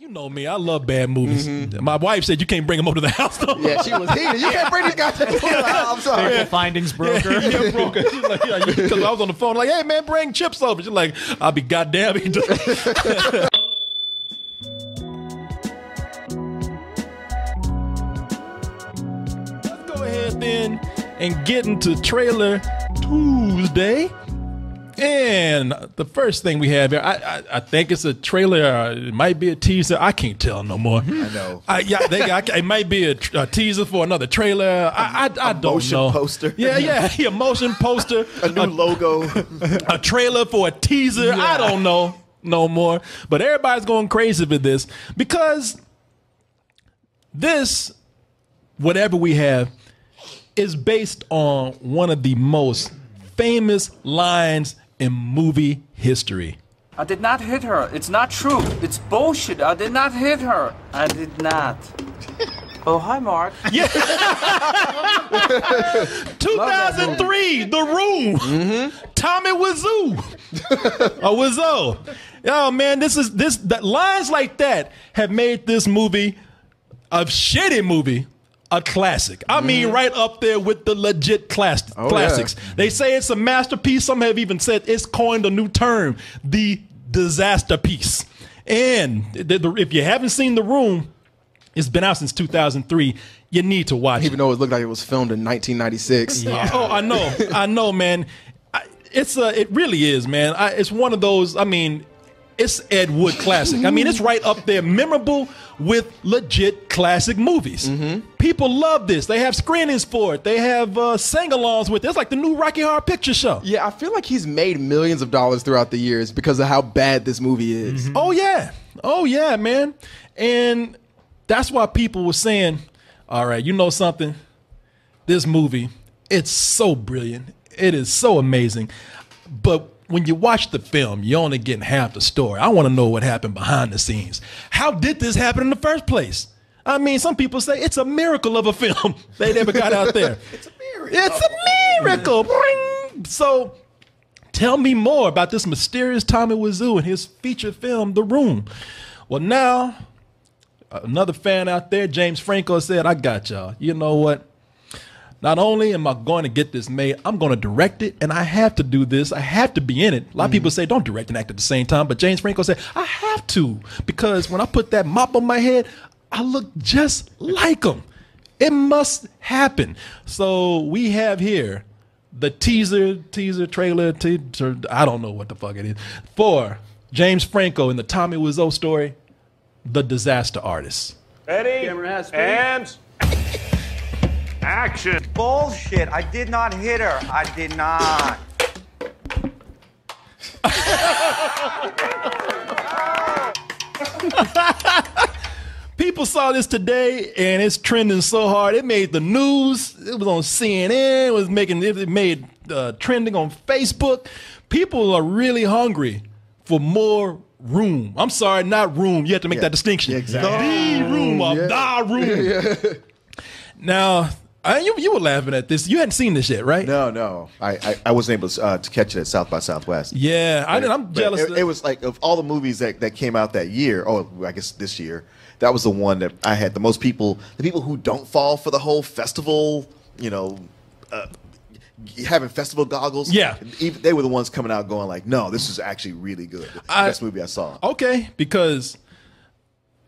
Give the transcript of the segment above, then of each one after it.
You know me, I love bad movies. My wife said you can't bring them over to the house. Though. Yeah, she was heated. You can't bring these guys to the I'm sorry. Faithful Findings broker. Yeah, broker. She's like, yeah, because I was on the phone, like, hey man, bring chips over. She's like, I'll be goddamn. Let's go ahead then and get into Trailer Tuesday. And the first thing we have here, I think it's a trailer. It might be a teaser. I can't tell no more. I know. It might be a teaser for another trailer. I don't motion know. Poster. Yeah, motion poster. A new logo. A trailer for a teaser. Yeah. I don't know no more. But everybody's going crazy for this because this, whatever we have, is based on one of the most famous lines in movie history. I did not hit her. It's not true. It's bullshit. I did not hit her. I did not. Oh, hi, Mark. Yeah. 2003, The Room. Tommy Wiseau. Wiseau. Oh man, that lines like that have made this movie a shitty movie. A classic. I mean, right up there with the legit classics. Yeah. They say it's a masterpiece. Some have even said it's coined a new term, the disaster piece. And if you haven't seen The Room, it's been out since 2003. You need to watch it. Even though it looked like it was filmed in 1996. Yeah. Oh, I know, man. It really is, man. It's one of those, I mean, it's Ed Wood classic. I mean, it's right up there, memorable with legit classic movies. People love this. They have screenings for it. They have sing-alongs with it. It's like the new Rocky Horror Picture Show. Yeah, I feel like he's made millions of dollars throughout the years because of how bad this movie is. Oh, yeah, man. And that's why people were saying, all right, you know something? This movie, it's so brilliant. It is so amazing. But when you watch the film, you're only getting half the story. I want to know what happened behind the scenes. How did this happen in the first place? I mean, some people say it's a miracle of a film. They never got out there. It's a miracle. It's a miracle. So tell me more about this mysterious Tommy Wiseau and his feature film, The Room. Well, now, another fan out there, James Franco, said, I got y'all. You know what? Not only am I going to get this made, I'm going to direct it, and I have to do this. I have to be in it. A lot of people say don't direct and act at the same time, but James Franco said, I have to, because when I put that mop on my head, I look just like him. It must happen. So we have here the teaser, trailer, I don't know what the fuck it is, for James Franco in the Tommy Wiseau story, The Disaster Artist. Ready? And action. Bullshit. I did not hit her. I did not. People saw this today, and it's trending so hard. It made the news. It was on CNN. It made trending on Facebook. People are really hungry for more Room. I'm sorry, not Room. You have to make that distinction. Yeah, exactly. The Room of the Room. Now, you were laughing at this. You hadn't seen this yet, right? No. I wasn't able to catch it at South by Southwest. Yeah, I'm jealous. It was like, of all the movies that came out that year, I guess this year, that was the one that I had the most people, the people who don't fall for the whole festival, having festival goggles. Yeah. They were the ones coming out going like, no, this is actually really good. Best movie I saw. Okay, because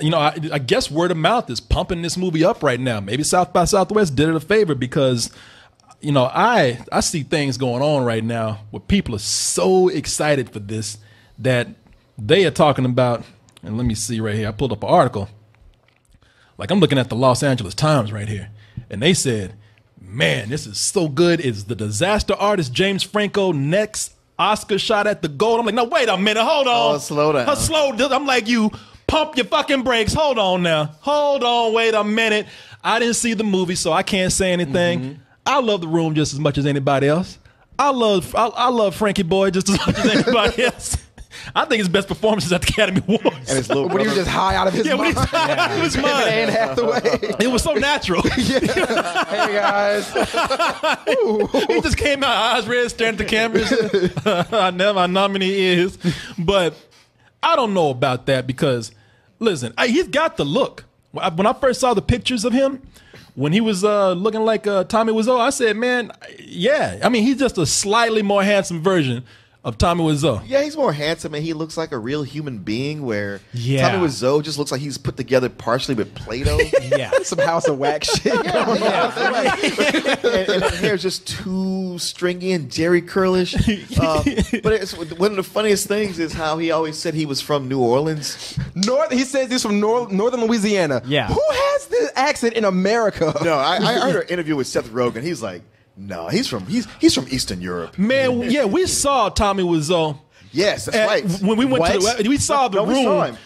I guess word of mouth is pumping this movie up right now. Maybe South by Southwest did it a favor because, I see things going on right now where people are so excited for this that they are talking about, and let me see right here. I pulled up an article. Like I'm looking at the Los Angeles Times right here, and they said, man, this is so good. It's The Disaster Artist, James Franco, next Oscar shot at the gold. I'm like, no, wait a minute. Hold on. Oh, slow down. I'm like, you pump your fucking brakes. Hold on now. Hold on. Wait a minute. I didn't see the movie, so I can't say anything. I love The Room just as much as anybody else. I love Frankie Boy just as much as anybody else. I think his best performance is at the Academy Awards. And his little when he was just high out of his mind. Out of his mind. Anne Hathaway. It was so natural. Hey guys. He just came out, eyes red, staring at the cameras. I know many ears. But I don't know about that because Listen, he's got the look. When I first saw the pictures of him, when he was looking like Tommy Wiseau, I said, man, yeah. I mean, he's just a slightly more handsome version of Tommy Wiseau. Yeah, he's more handsome and he looks like a real human being where Yeah. Tommy Wiseau just looks like he's put together partially with Play-Doh. Yeah. Some House of Wax shit. and his hair's just too stringy and Jerry curlish. But it's, one of the funniest things is how he always said he was from New Orleans. He says he's from northern Louisiana. Yeah. Who has this accent in America? No, I heard an interview with Seth Rogen. He's like, no, he's from Eastern Europe. Man, yeah, we saw Tommy Wiseau. Yes, that's right. When we went What? we saw the No, we room. saw him.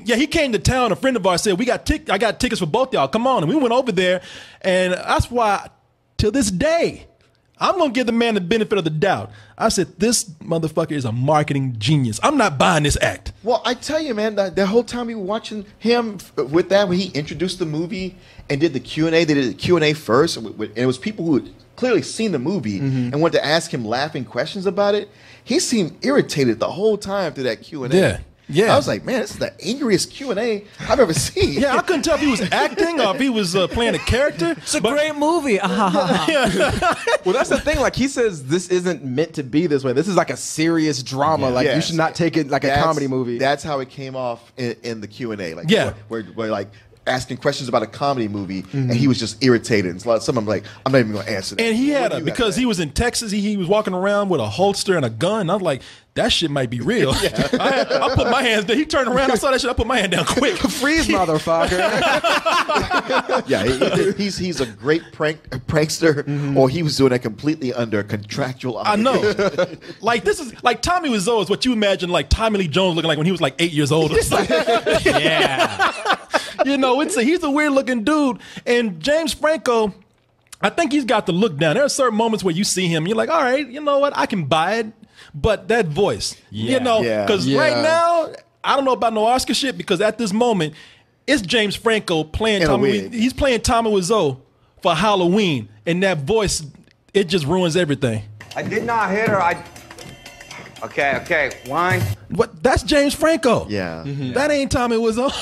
Yeah, he came to town. A friend of ours said, I got tickets for both y'all. Come on. And we went over there. And that's why, to this day, I'm going to give the man the benefit of the doubt. I said, this motherfucker is a marketing genius. I'm not buying this act. Well, I tell you, man, the whole time we were watching him with that, when he introduced the movie and did the Q&A, they did the Q&A first, and it was people who had clearly seen the movie and wanted to ask him laughing questions about it. He seemed irritated the whole time through that Q&A. Yeah. Yeah. I was like, man, this is the angriest Q&A I've ever seen. Yeah, I couldn't tell if he was acting or if he was playing a character. It's a great movie. Well, that's the thing. Like, he says this isn't meant to be this way. This is like a serious drama. Like, you Yes. should not take it like a comedy movie. That's how it came off in the Q&A. Like, Yeah. where like asking questions about a comedy movie, and he was just irritated. And some of them like, I'm not even going to answer that. And he What had do you because have, he was in Texas, he was walking around with a holster and a gun. And I was like, that shit might be real. I put my hands down. He turned around. I saw that shit. I put my hand down quick. Freeze, motherfucker. Yeah, he's a great prankster, or he was doing that completely under contractual I obligation. know. Like, this is like Tommy Wiseau is what you imagine like Tommy Lee Jones looking like when he was like 8 years old or something. Yeah. You know, he's a weird looking dude. And James Franco, I think he's got the look down. There are certain moments where you see him, you're like, all right, you know what? I can buy it. But that voice, you know, because right now, I don't know about no Oscar shit, because at this moment, it's James Franco playing In a Tommy. wig. He's playing Tommy Wiseau for Halloween, and that voice, it just ruins everything. I did not hit her. Okay, wine. But that's James Franco. Yeah. That ain't Tommy Wiseau.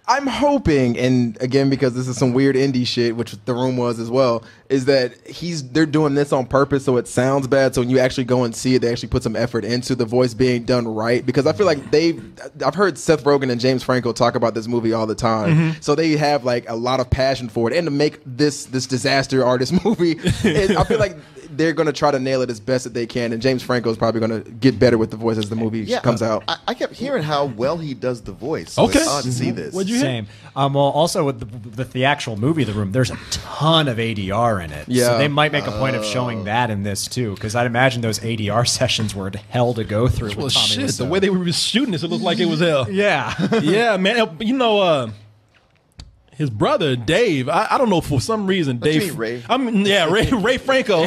I'm hoping, and again, because this is some weird indie shit, which The Room was as well, is that they're doing this on purpose so it sounds bad. So when you actually go and see it, they actually put some effort into the voice being done right. Because I feel like I've heard Seth Rogen and James Franco talk about this movie all the time. So they have like a lot of passion for it. And to make this disaster artist movie, I feel like they're going to try to nail it as best that they can. And James Franco is probably going to get better with the voice as the movie comes out. I kept hearing how well he does the voice. So Okay. it's odd to see this. What'd you hear? Same. Well, also with the actual movie, The Room, there's a ton of ADR in it. Yeah. So they might make a point of showing that in this too, because I'd imagine those ADR sessions were hell to go through. Well, with Tommy shit, the Wiseau. way they were shooting this, it looked like it was hell. Yeah. Yeah, man. You know, his brother Dave. I don't know, for some reason you Dave. mean, Ray? Ray Franco.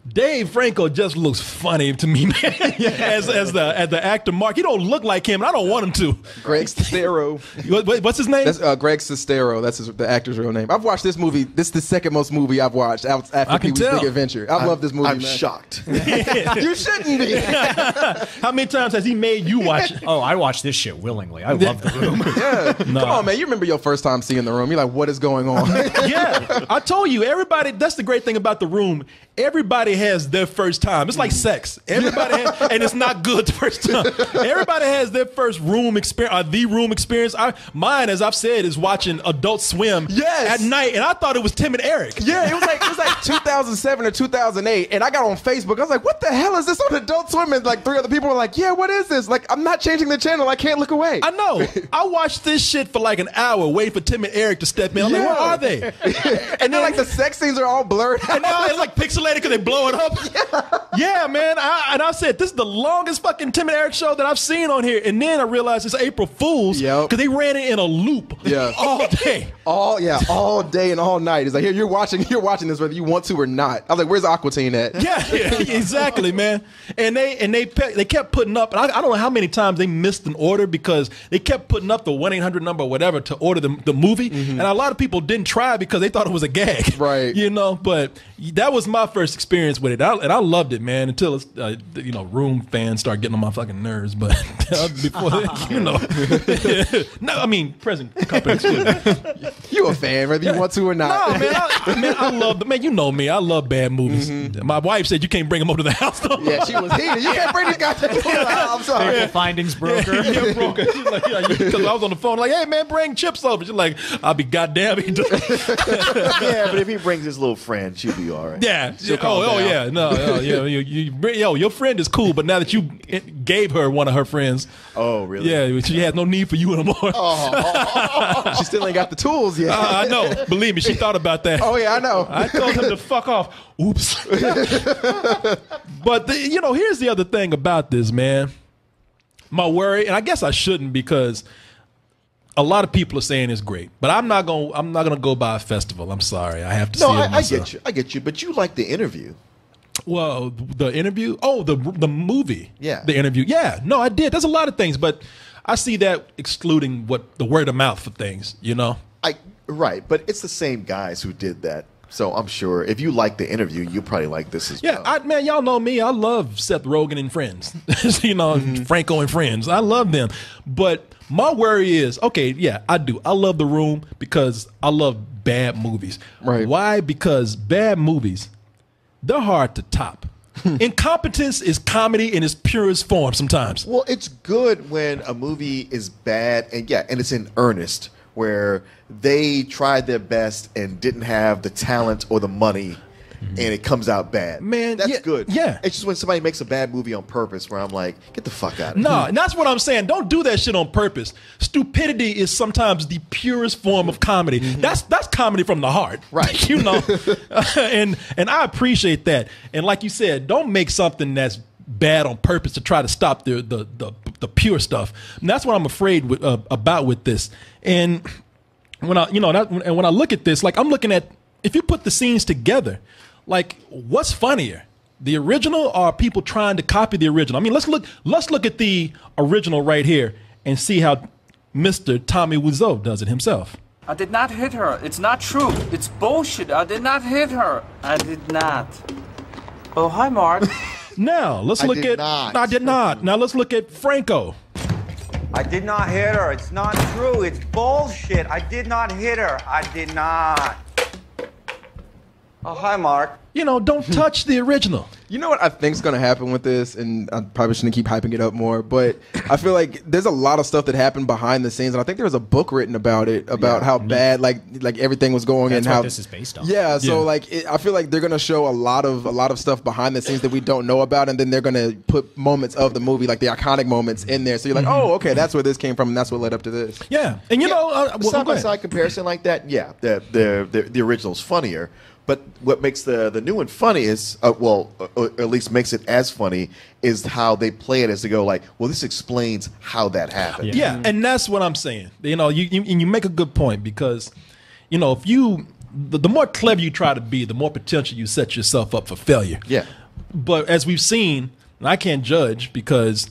Dave Franco just looks funny to me, man. As the actor Mark, he don't look like him, and I don't want him to. Greg Sestero. What's his name? That's Greg Sestero. That's the actor's real name. I've watched this movie. This is the second most movie I've watched after I can Pee-wee's tell. Big Adventure. I love this movie, I'm man. shocked. You shouldn't be. How many times has he made you watch it? Oh, I watched this shit willingly. I love The Room. Come on, man. You remember your first time seeing The Room. You're like, what is going on? Yeah, I told you, everybody. That's the great thing about The Room. Everybody has their first time. It's like sex. Everybody has, and it's not good the first time. Everybody has their first room experience, or the room experience. Mine, as I've said, is watching Adult Swim Yes. at night, and I thought it was Tim and Eric. Yeah, it was like 2007 or 2008, and I got on Facebook. I was like, "What the hell is this on Adult Swim?" And like 3 other people were like, "Yeah, what is this?" Like, I'm not changing the channel. I can't look away. I know. I watched this shit for like an hour, waiting for Tim and Eric to step in. I'm like, Yeah. where are they? And then like the sex scenes are all blurred. And now it's like pixelated because they blow it up. Yeah, man. I said, this is the longest fucking Tim and Eric show that I've seen on here. And then I realized it's April Fool's Yep. because they ran it in a loop all day. all day and all night. It's like, here, you're watching this whether you want to or not. I was like, where's Aquatine at? Yeah, exactly, man. And they kept putting up, and I don't know how many times they missed an order because they kept putting up the 1-800 number or whatever to order the movie. And a lot of people didn't try because they thought it was a gag. Right. You know, but that was my first first experience with it, and I loved it, man. Until it's, you know, Room fans start getting on my fucking nerves. But before that, you know, no, I mean present company excluded. You a fan, whether you want to or not. No, man, I love man. You know me, I love bad movies. My wife said you can't bring them over to the house though. Yeah, she was heated. You can't bring these guys to I'm sorry. Sample findings broker. Yeah, broker. She's like, because I was on the phone, like, hey man, bring chips over. She's like, I'll be goddamn. Yeah, but if he brings his little friend, she'll be all right. Yeah. Oh yeah. No. Your friend is cool, but now that you gave her one of her friends, Oh, really? yeah, she has no need for you anymore. She still ain't got the tools yet. I know. Believe me, she thought about that. Oh yeah, I know. I told him to fuck off. Oops. But you know, here's the other thing about this, man. My worry, and I guess I shouldn't because a lot of people are saying it's great, but I'm not gonna go by a festival. I'm sorry, I have to. No, see it I myself. get you. But you like the interview. Well, the interview. Oh, the movie. Yeah. The interview. Yeah. No, I did. There's a lot of things, but I see that excluding what the word of mouth for things. You know. Right, but it's the same guys who did that. So I'm sure if you like the interview, you probably like this as well. Yeah, man, y'all know me. I love Seth Rogen and Friends. You know, Franco and Friends. I love them. But my worry is, okay, yeah, I do. I love The Room because I love bad movies. Right. Why? Because bad movies, they're hard to top. Incompetence is comedy in its purest form sometimes. Well, it's good when a movie is bad and it's in earnest, where they tried their best and didn't have the talent or the money, and it comes out bad. Man, that's yeah, good. yeah. It's just when somebody makes a bad movie on purpose, where I'm like, get the fuck out of No, here. and that's what I'm saying. Don't do that shit on purpose. Stupidity is sometimes the purest form of comedy. That's comedy from the heart, Right. You know, and I appreciate that. And like you said, don't make something that's bad on purpose to try to stop the pure stuff. And that's what I'm afraid about with this. And when I look at this, like I'm looking at, if you put the scenes together, like what's funnier, the original or people trying to copy the original? I mean, let's look at the original right here and see how Mr. Tommy Wiseau does it himself. I did not hit her. It's not true. It's bullshit. I did not hit her. I did not. Oh, hi, Mark. Now let's look at. I did not. Now let's look at Franco. I did not hit her. It's not true. It's bullshit. I did not hit her. I did not. Oh, hi, Mark. You know, don't touch the original. You know what I think's going to happen with this, and I probably shouldn't keep hyping it up more, but I feel like there's a lot of stuff that happened behind the scenes, and I think there was a book written about it, about how bad like everything was going. That's and how what this is based on. Yeah, so like I feel like they're going to show a lot of stuff behind the scenes that we don't know about, and then they're going to put moments of the movie, like the iconic moments, in there. So you're like, oh, okay, that's where this came from, and that's what led up to this. Yeah, and you know, side by side comparison like that, the original's funnier. But what makes the new one funny is, or at least makes it as funny, is how they play it as they go like, well, this explains how that happened. Yeah, and that's what I'm saying. You know, you make a good point because, you know, if the more clever you try to be, the more potential you set yourself up for failure. Yeah. But as we've seen, and I can't judge because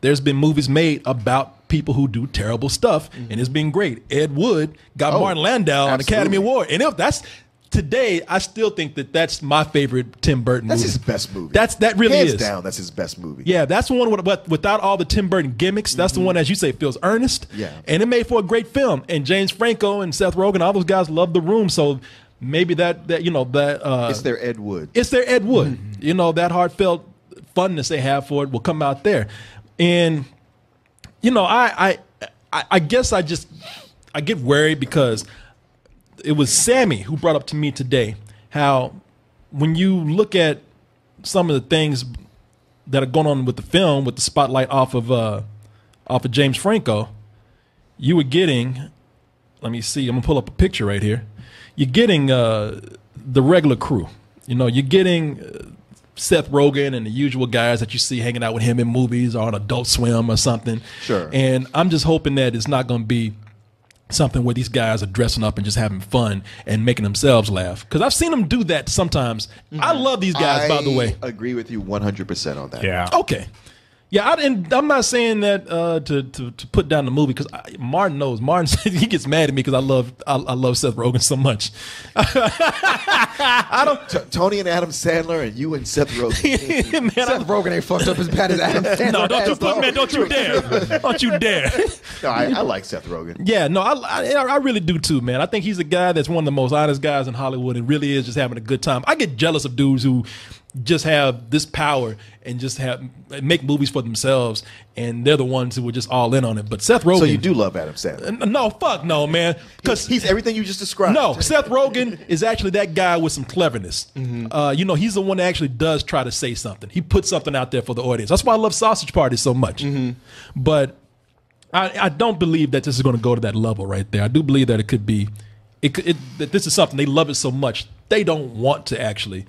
there's been movies made about people who do terrible stuff, and it's been great. Ed Wood got Martin Landau an Academy Award, and if that's today, I still think that's my favorite Tim Burton movie. That's his best movie. That really Hands is. down, that's his best movie. Yeah, that's the one without all the Tim Burton gimmicks. That's the one, as you say, feels earnest. Yeah. And it made for a great film. And James Franco and Seth Rogen, all those guys love The Room. So maybe that it's their Ed Wood. It's their Ed Wood. You know, that heartfelt funness they have for it will come out there. And you know, I guess I get worried because it was Sammy who brought up to me today how when you look at some of the things that are going on with the film, with the spotlight off of James Franco, you were getting, let me see, I'm gonna pull up a picture right here. You're getting the regular crew. You know, you're getting Seth Rogen and the usual guys that you see hanging out with him in movies or on Adult Swim or something. Sure. And I'm just hoping that it's not going to be something where these guys are dressing up and just having fun and making themselves laugh. Because I've seen them do that sometimes. I love these guys, by the way. I agree with you 100% on that. Yeah. Okay. Yeah, and I'm not saying that to put down the movie because Martin knows. Martin says he gets mad at me because I love Seth Rogen so much. I don't. Tony and Adam Sandler, and you and Seth Rogen. Man, Seth Rogen ain't fucked up as bad as Adam Sandler. No, don't you dare! Don't you dare! No, I like Seth Rogen. Yeah, no, I really do too, man. I think he's a guy that's one of the most honest guys in Hollywood and really is just having a good time. I get jealous of dudes who just have this power and just make movies for themselves, and they're the ones who were just all in on it. But Seth Rogen. So you do love Adam Sandler? No, fuck no, man. Because he's everything you just described. No, Seth Rogen is actually that guy with some cleverness. Mm-hmm. He's the one that actually does try to say something. He puts something out there for the audience. That's why I love Sausage Party so much. Mm-hmm. But I don't believe that this is going to go to that level right there. I do believe that it could be, that this is something they love it so much they don't want to actually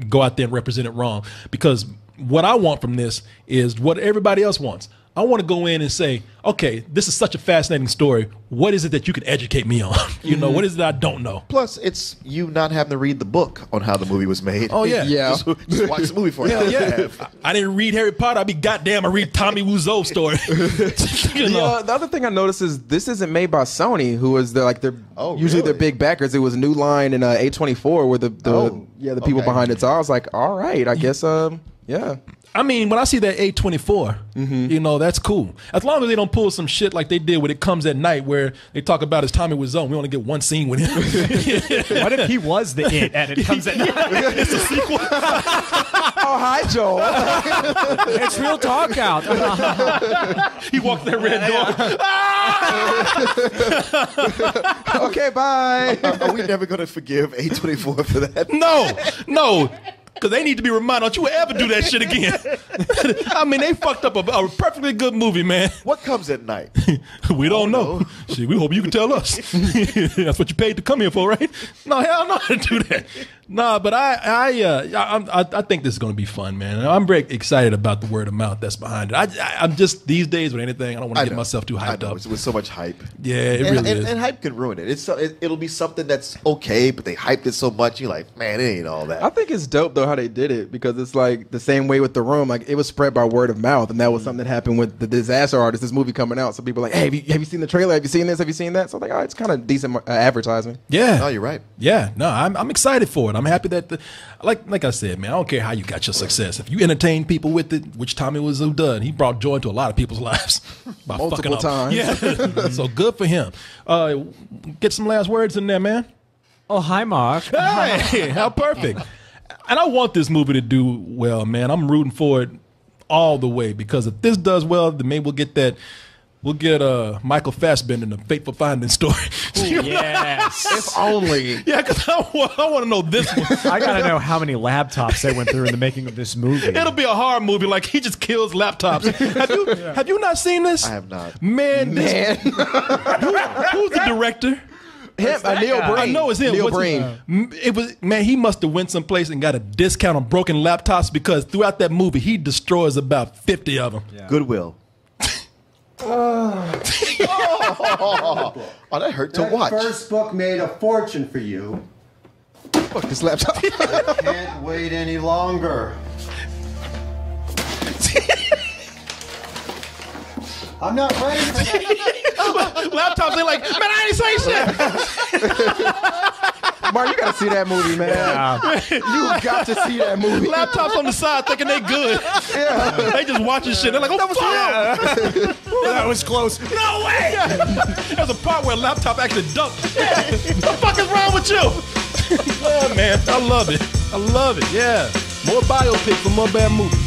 go out there and represent it wrong. Because what I want from this is what everybody else wants. I want to go in and say, okay, this is such a fascinating story. What is it that you can educate me on? What is it that I don't know? Plus, it's you not having to read the book on how the movie was made. Oh, yeah. Yeah. Just watch the movie for it. Yeah. I didn't read Harry Potter. I'd be goddamn, I read Tommy Wiseau's story. The other thing I noticed is this isn't made by Sony, who is their usually their big backers. It was New Line and A24 were the people behind it. So I was like, all right, I guess, yeah. I mean, when I see that A24, that's cool. As long as they don't pull some shit like they did when It Comes at Night, where they talk about his Tommy Wiseau. We only get one scene with him. What if he was the It and It Comes at Night? It's a sequel. Oh, hi, Joel. It's real talk out. He walked that red door. Okay, bye. Are we never going to forgive A24 for that? No. Because they need to be reminded, don't you ever do that shit again. I mean, they fucked up a perfectly good movie, man. What comes at night? We don't know. Shit, we hope you can tell us. That's what you paid to come here for, right? No, hell no, to do that. Nah, but I think this is going to be fun, man. I'm very excited about the word of mouth that's behind it. I'm just, these days with anything, I don't want to get myself too hyped up. It's with so much hype. Yeah, it really is. And hype can ruin it. It'll be something that's okay, but they hyped it so much, you're like, man, it ain't all that. I think it's dope, though, how they did it, because it's like the same way with The Room. Like, it was spread by word of mouth, and that was something that happened with The Disaster Artist, this movie coming out. So people are like, hey, have you seen the trailer? Have you seen this? Have you seen that? So I'm like, oh, it's kind of decent advertising. Yeah. No, you're right. Yeah, no, I'm excited for it. I'm happy that, like I said, man, I don't care how you got your success. If you entertain people with it, which Tommy Wiseau done, he brought joy to a lot of people's lives. By Multiple times. Yeah. So good for him. Get some last words in there, man. Oh, hi, Mark. Hey, how perfect. And I want this movie to do well, man. I'm rooting for it all the way, because if this does well, then maybe we'll get Michael Fassbender in the Fateful Finding story. Ooh, yes. If only. Yeah, because I want to know this one. I got to know how many laptops they went through in the making of this movie. It'll be a horror movie, like he just kills laptops. Have you not seen this? I have not. Man. Who's the director? Him, Neil Breen. I know it's him. Neil Breen. It was, man, he must have went someplace and got a discount on broken laptops, because throughout that movie, he destroys about 50 of them. Yeah. Goodwill. Oh, that hurt to watch. That first book made a fortune for you. Fuck this laptop. I can't wait any longer. I'm not ready for that. Laptops, they're like, man, I ain't say shit. Mark, you gotta see that movie, man. Yeah. You got to see that movie. Laptops on the side thinking they good. Yeah. They just watching shit. They're like, oh, fuck. That was close. No way. There's a part where a laptop actually dumped. What the fuck is wrong with you? Yeah, man, I love it. Yeah. More biopics for more bad movies.